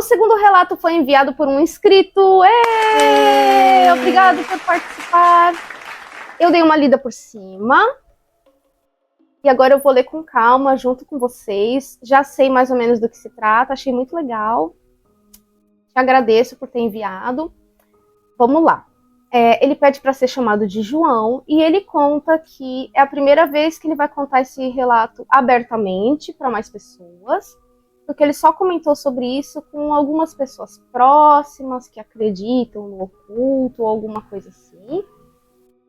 O segundo relato foi enviado por um inscrito. Êêê! Obrigado por participar. Eu dei uma lida por cima. E agora eu vou ler com calma, junto com vocês. Já sei mais ou menos do que se trata, achei muito legal. Te agradeço por ter enviado. Vamos lá. Ele pede para ser chamado de João e ele conta que é a primeira vez que ele vai contar esse relato abertamente para mais pessoas, porque ele só comentou sobre isso com algumas pessoas próximas que acreditam no oculto ou alguma coisa assim.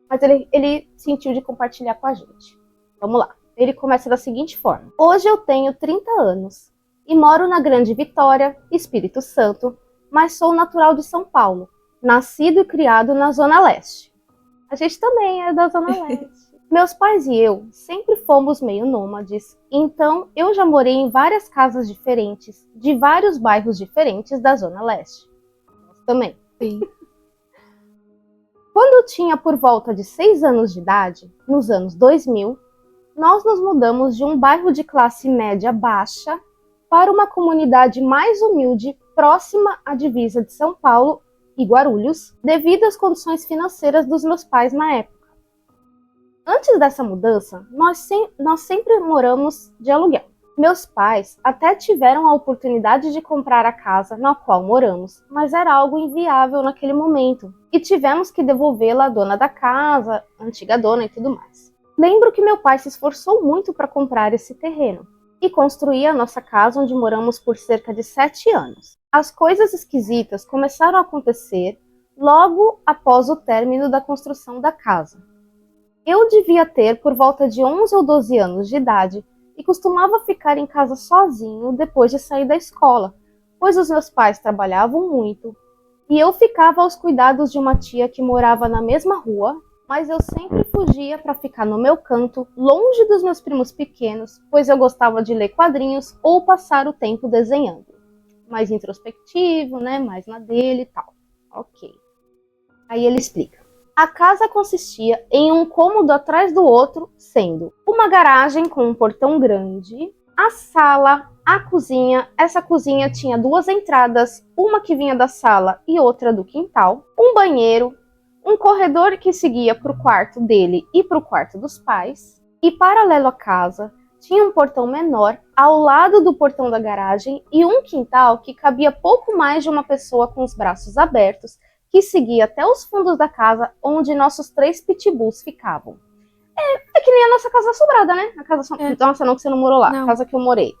Mas ele sentiu de compartilhar com a gente. Vamos lá. Ele começa da seguinte forma. Hoje eu tenho 30 anos e moro na Grande Vitória, Espírito Santo, mas sou natural de São Paulo, nascido e criado na Zona Leste. A gente também é da Zona Leste. Meus pais e eu sempre fomos meio nômades, então eu já morei em várias casas diferentes, de vários bairros diferentes da Zona Leste. Nós também. Sim. Quando eu tinha por volta de 6 anos de idade, nos anos 2000, nós nos mudamos de um bairro de classe média baixa para uma comunidade mais humilde, próxima à divisa de São Paulo e Guarulhos, devido às condições financeiras dos meus pais na época. Antes dessa mudança, nós sempre moramos de aluguel. Meus pais até tiveram a oportunidade de comprar a casa na qual moramos, mas era algo inviável naquele momento, e tivemos que devolvê-la à dona da casa, a antiga dona e tudo mais. Lembro que meu pai se esforçou muito para comprar esse terreno e construir a nossa casa onde moramos por cerca de 7 anos. As coisas esquisitas começaram a acontecer logo após o término da construção da casa. Eu devia ter por volta de 11 ou 12 anos de idade e costumava ficar em casa sozinho depois de sair da escola, pois os meus pais trabalhavam muito e eu ficava aos cuidados de uma tia que morava na mesma rua, mas eu sempre fugia para ficar no meu canto, longe dos meus primos pequenos, pois eu gostava de ler quadrinhos ou passar o tempo desenhando. Mais introspectivo, né? Mais na dele e tal. Ok. Aí ele explica. A casa consistia em um cômodo atrás do outro, sendo uma garagem com um portão grande, a sala, a cozinha. Essa cozinha tinha 2 entradas, uma que vinha da sala e outra do quintal, um banheiro, um corredor que seguia para o quarto dele e para o quarto dos pais, e paralelo à casa, tinha um portão menor ao lado do portão da garagem e um quintal que cabia pouco mais de uma pessoa com os braços abertos, que seguia até os fundos da casa onde nossos 3 pitbulls ficavam. É que nem a nossa casa assombrada, né? A casa Nossa, não, que você não morou lá. Não. A casa que eu morei.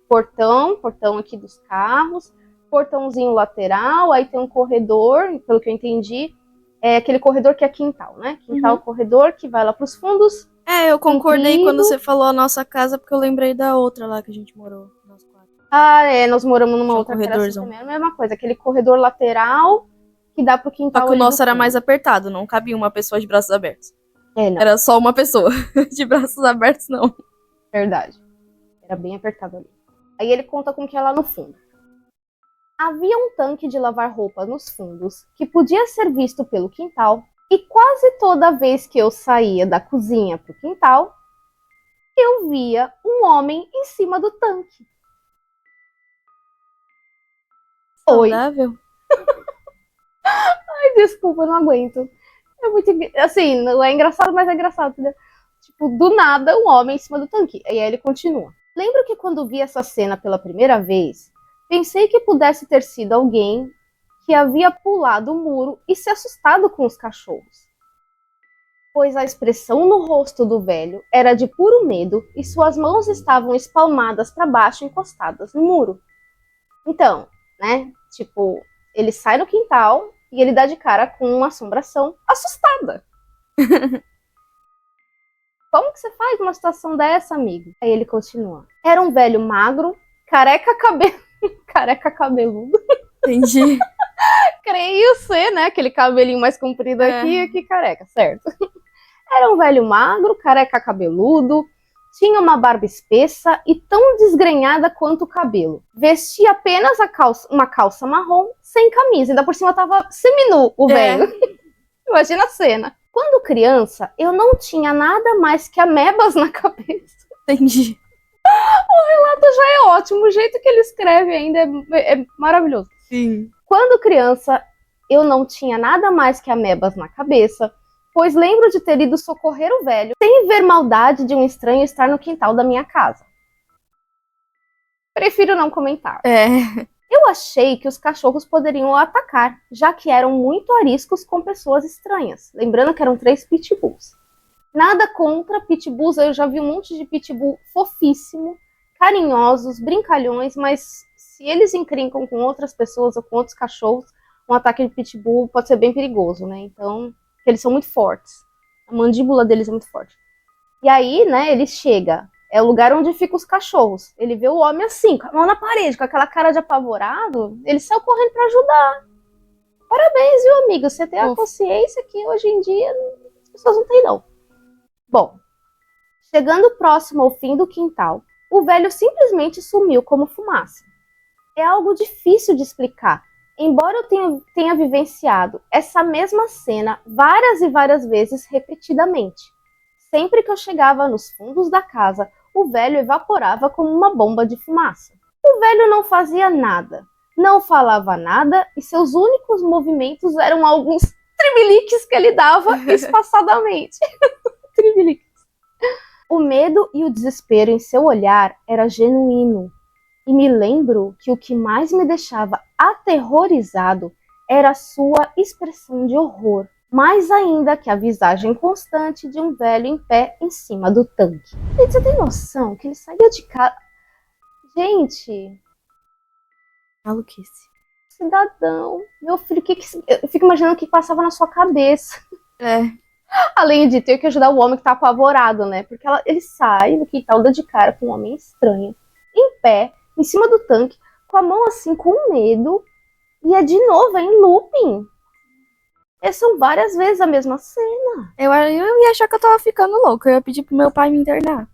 Portão aqui dos carros, portãozinho lateral, aí tem um corredor, pelo que eu entendi, é aquele corredor que é quintal, né? Quintal, corredor, que vai lá pros fundos. Eu concordei Comprido. quando você falou a nossa casa, porque eu lembrei da outra lá que a gente morou, nós 4. Nós moramos numa Tinha um outra que era assim corredorzão. também, a mesma coisa, aquele corredor lateral que dá pro quintal. Só que o ali nosso do era fundo. mais apertado, não cabia uma pessoa de braços abertos. Não, Era só uma pessoa. De braços abertos, não. verdade. Era bem apertado ali. Aí ele conta com que é lá no fundo. Havia um tanque de lavar roupa nos fundos, que podia ser visto pelo quintal, e quase toda vez que eu saía da cozinha pro quintal, eu via um homem em cima do tanque. Oi. Saudável? Ai, desculpa, eu não aguento. É muito... Assim, não é engraçado, mas é engraçado, entendeu? Tipo, do nada, um homem em cima do tanque. E aí ele continua. Lembro que quando vi essa cena pela primeira vez, pensei que pudesse ter sido alguém que havia pulado o muro e se assustado com os cachorros. Pois a expressão no rosto do velho era de puro medo e suas mãos estavam espalmadas para baixo, encostadas no muro. Então, né, tipo, ele sai no quintal e ele dá de cara com uma assombração assustada. Como que você faz numa situação dessa, amigo? Aí ele continua. Era um velho magro, careca cabeludo. Entendi. Creio ser, né? Aquele cabelinho mais comprido aqui que careca, certo? Era um velho magro, careca cabeludo, tinha uma barba espessa e tão desgrenhada quanto o cabelo. Vestia apenas uma calça marrom, sem camisa. Ainda por cima tava seminu o velho. Imagina a cena. Quando criança, eu não tinha nada mais que amebas na cabeça. Entendi. O relato já é ótimo, o jeito que ele escreve ainda é maravilhoso. Sim. Quando criança, eu não tinha nada mais que amebas na cabeça, pois lembro de ter ido socorrer o velho sem ver maldade de um estranho estar no quintal da minha casa. Prefiro não comentar. Eu achei que os cachorros poderiam o atacar, já que eram muito ariscos com pessoas estranhas. Lembrando que eram 3 pitbulls. Nada contra pitbulls, eu já vi um monte de pitbull fofíssimo, carinhosos, brincalhões, mas se eles encrencam com outras pessoas ou com outros cachorros, um ataque de pitbull pode ser bem perigoso, né? Então, eles são muito fortes. A mandíbula deles é muito forte. E aí, né, ele chega, é o lugar onde ficam os cachorros. Ele vê o homem assim, com a mão na parede, com aquela cara de apavorado, ele saiu correndo pra ajudar. Parabéns, viu, amigo? Você tem a consciência que hoje em dia as pessoas não têm, não. Bom, chegando próximo ao fim do quintal, o velho simplesmente sumiu como fumaça. É algo difícil de explicar, embora eu tenha vivenciado essa mesma cena várias e várias vezes repetidamente. Sempre que eu chegava nos fundos da casa, o velho evaporava como uma bomba de fumaça. O velho não fazia nada, não falava nada e seus únicos movimentos eram alguns tremeliques que ele dava espaçadamente. Tremeliques. O medo e o desespero em seu olhar era genuíno. E me lembro que o que mais me deixava aterrorizado era sua expressão de horror. Mais ainda que a visagem constante de um velho em pé em cima do tanque. Gente, você tem noção que ele saía de casa... Gente... Maluquice. Cidadão, meu filho, eu fico imaginando o que passava na sua cabeça. Além de ter que ajudar o homem que tá apavorado, né? Porque ele sai do quintal, dá de cara com um homem estranho, em pé, em cima do tanque, com a mão assim, com medo. E é de novo, é em looping. São várias vezes a mesma cena. Eu ia achar que eu tava ficando louca. Eu ia pedir pro meu pai me internar.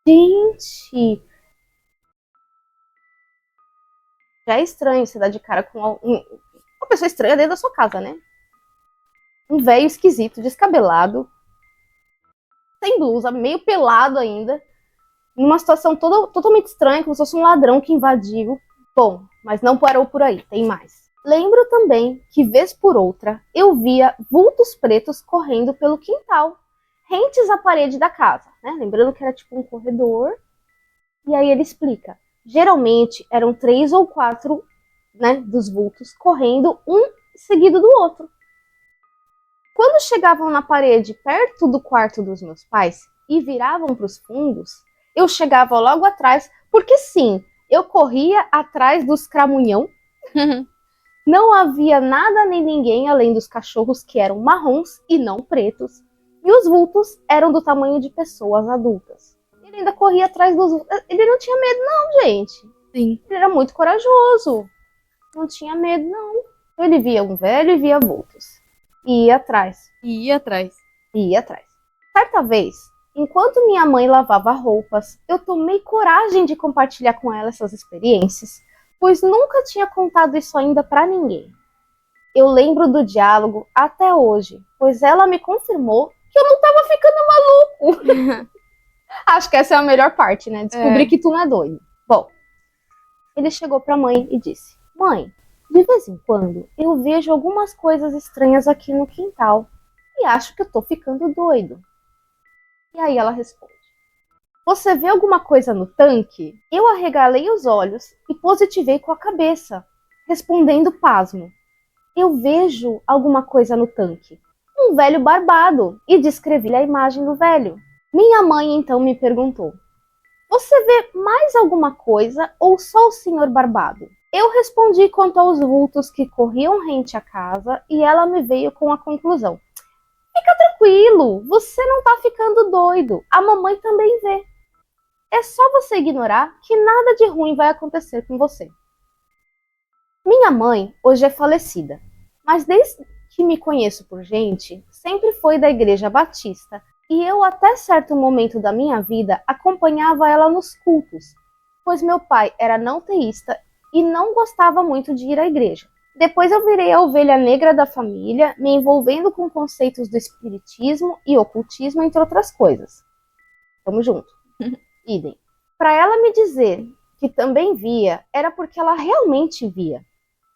Gente... Já é estranho você dar de cara com uma pessoa estranha dentro da sua casa, né? Um velho esquisito, descabelado, sem blusa, meio pelado ainda, numa situação totalmente estranha, como se fosse um ladrão que invadiu. Bom, mas não parou por aí, tem mais. Lembro também que, vez por outra, eu via vultos pretos correndo pelo quintal, rentes à parede da casa, né? Lembrando que era tipo um corredor. E aí ele explica. Geralmente eram 3 ou 4, né, dos vultos correndo um seguido do outro. Quando chegavam na parede perto do quarto dos meus pais e viravam para os fundos, eu chegava logo atrás, porque sim, eu corria atrás dos cramunhão. Não havia nada nem ninguém além dos cachorros que eram marrons e não pretos, e os vultos eram do tamanho de pessoas adultas. Ele ainda corria atrás dos... Ele não tinha medo não, gente. Sim. Ele era muito corajoso. Não tinha medo não. Ele via um velho e via vultos. E ia atrás. Ia atrás. Ia atrás. Certa vez, enquanto minha mãe lavava roupas, eu tomei coragem de compartilhar com ela essas experiências, pois nunca tinha contado isso ainda pra ninguém. Eu lembro do diálogo até hoje, pois ela me confirmou que eu não tava ficando maluco. Acho que essa é a melhor parte, né? Descobrir que tu não é doido. Bom, ele chegou pra mãe e disse: Mãe, de vez em quando eu vejo algumas coisas estranhas aqui no quintal e acho que eu tô ficando doido. E aí ela responde: Você vê alguma coisa no tanque? Eu arregalei os olhos e positivei com a cabeça, respondendo pasmo: Eu vejo alguma coisa no tanque. Um velho barbado, e descrevi a imagem do velho. Minha mãe então me perguntou: Você vê mais alguma coisa ou só o senhor barbado? Eu respondi quanto aos vultos que corriam rente à casa e ela me veio com a conclusão: Fica tranquilo, você não tá ficando doido, a mamãe também vê. É só você ignorar que nada de ruim vai acontecer com você. Minha mãe hoje é falecida, mas desde que me conheço por gente, sempre foi da Igreja Batista. E eu, até certo momento da minha vida, acompanhava ela nos cultos, pois meu pai era não teísta e não gostava muito de ir à igreja. Depois eu virei a ovelha negra da família, me envolvendo com conceitos do espiritismo e ocultismo, entre outras coisas. Tamo junto. Idem. Para ela me dizer que também via, era porque ela realmente via.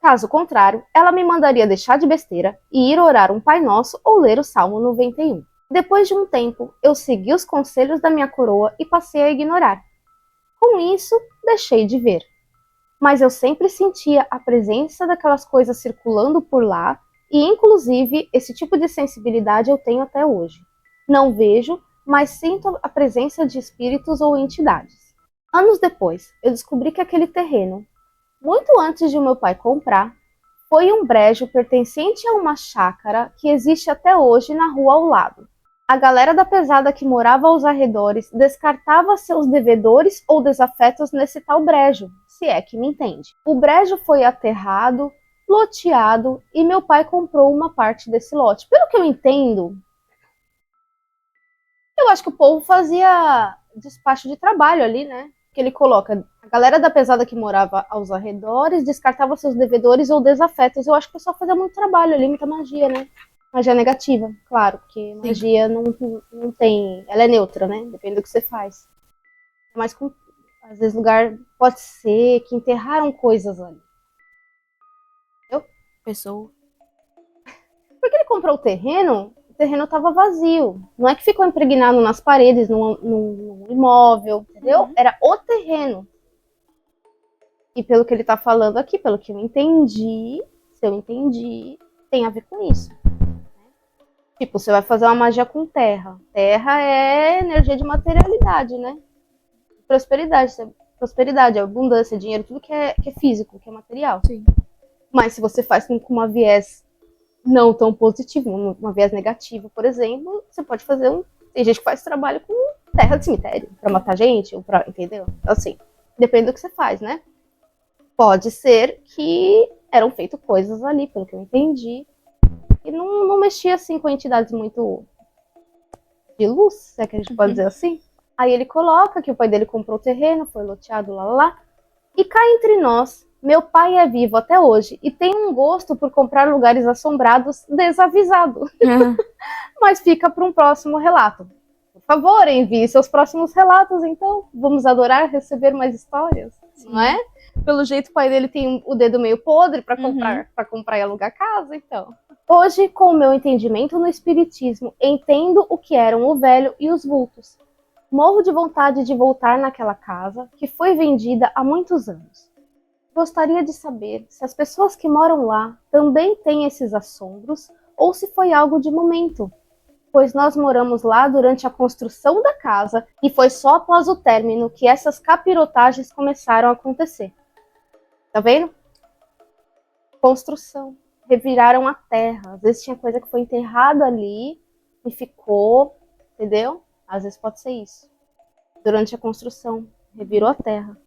Caso contrário, ela me mandaria deixar de besteira e ir orar um Pai Nosso ou ler o Salmo 91. Depois de um tempo, eu segui os conselhos da minha coroa e passei a ignorar. Com isso, deixei de ver. Mas eu sempre sentia a presença daquelas coisas circulando por lá e, inclusive, esse tipo de sensibilidade eu tenho até hoje. Não vejo, mas sinto a presença de espíritos ou entidades. Anos depois, eu descobri que aquele terreno, muito antes de o meu pai comprar, foi um brejo pertencente a uma chácara que existe até hoje na rua ao lado. A galera da pesada que morava aos arredores descartava seus devedores ou desafetos nesse tal brejo, se é que me entende. O brejo foi aterrado, loteado e meu pai comprou uma parte desse lote. Pelo que eu entendo, eu acho que o povo fazia despacho de trabalho ali, né? Que ele coloca a galera da pesada que morava aos arredores descartava seus devedores ou desafetos. Eu acho que o pessoal fazia muito trabalho ali, muita magia, né? Magia negativa, claro, porque magia não tem. Ela é neutra, né? Depende do que você faz. Mas às vezes lugar pode ser que enterraram coisas ali. Entendeu? Pessoa. Porque ele comprou o terreno estava vazio. Não é que ficou impregnado nas paredes, num imóvel, entendeu? Uhum. Era o terreno. E pelo que ele tá falando aqui, pelo que eu entendi, se eu entendi, tem a ver com isso. Tipo, você vai fazer uma magia com terra. Terra é energia de materialidade, né? Prosperidade, abundância, dinheiro, tudo que é físico, que é material. Sim. Mas se você faz com uma viés não tão positivo, uma viés negativa, por exemplo, você pode fazer Tem gente que faz trabalho com terra de cemitério, pra matar gente, ou pra, entendeu? Assim, depende do que você faz, né? Pode ser que eram feitas coisas ali, pelo que eu entendi, e não mexia assim com entidades muito de luz, se é que a gente pode dizer assim. Aí ele coloca que o pai dele comprou o terreno, foi loteado lá. E cá entre nós, meu pai é vivo até hoje e tem um gosto por comprar lugares assombrados desavisado. Mas fica para um próximo relato. Por favor, envie seus próximos relatos, então. Vamos adorar receber mais histórias, sim, não é? Pelo jeito, o pai dele tem o dedo meio podre para comprar e alugar casa, então. Hoje, com o meu entendimento no espiritismo, entendo o que eram o velho e os vultos. Morro de vontade de voltar naquela casa, que foi vendida há muitos anos. Gostaria de saber se as pessoas que moram lá também têm esses assombros ou se foi algo de momento, pois nós moramos lá durante a construção da casa e foi só após o término que essas capirotagens começaram a acontecer. Tá vendo? Construção. Reviraram a terra. Às vezes tinha coisa que foi enterrada ali e ficou, entendeu? Às vezes pode ser isso. Durante a construção, revirou a terra.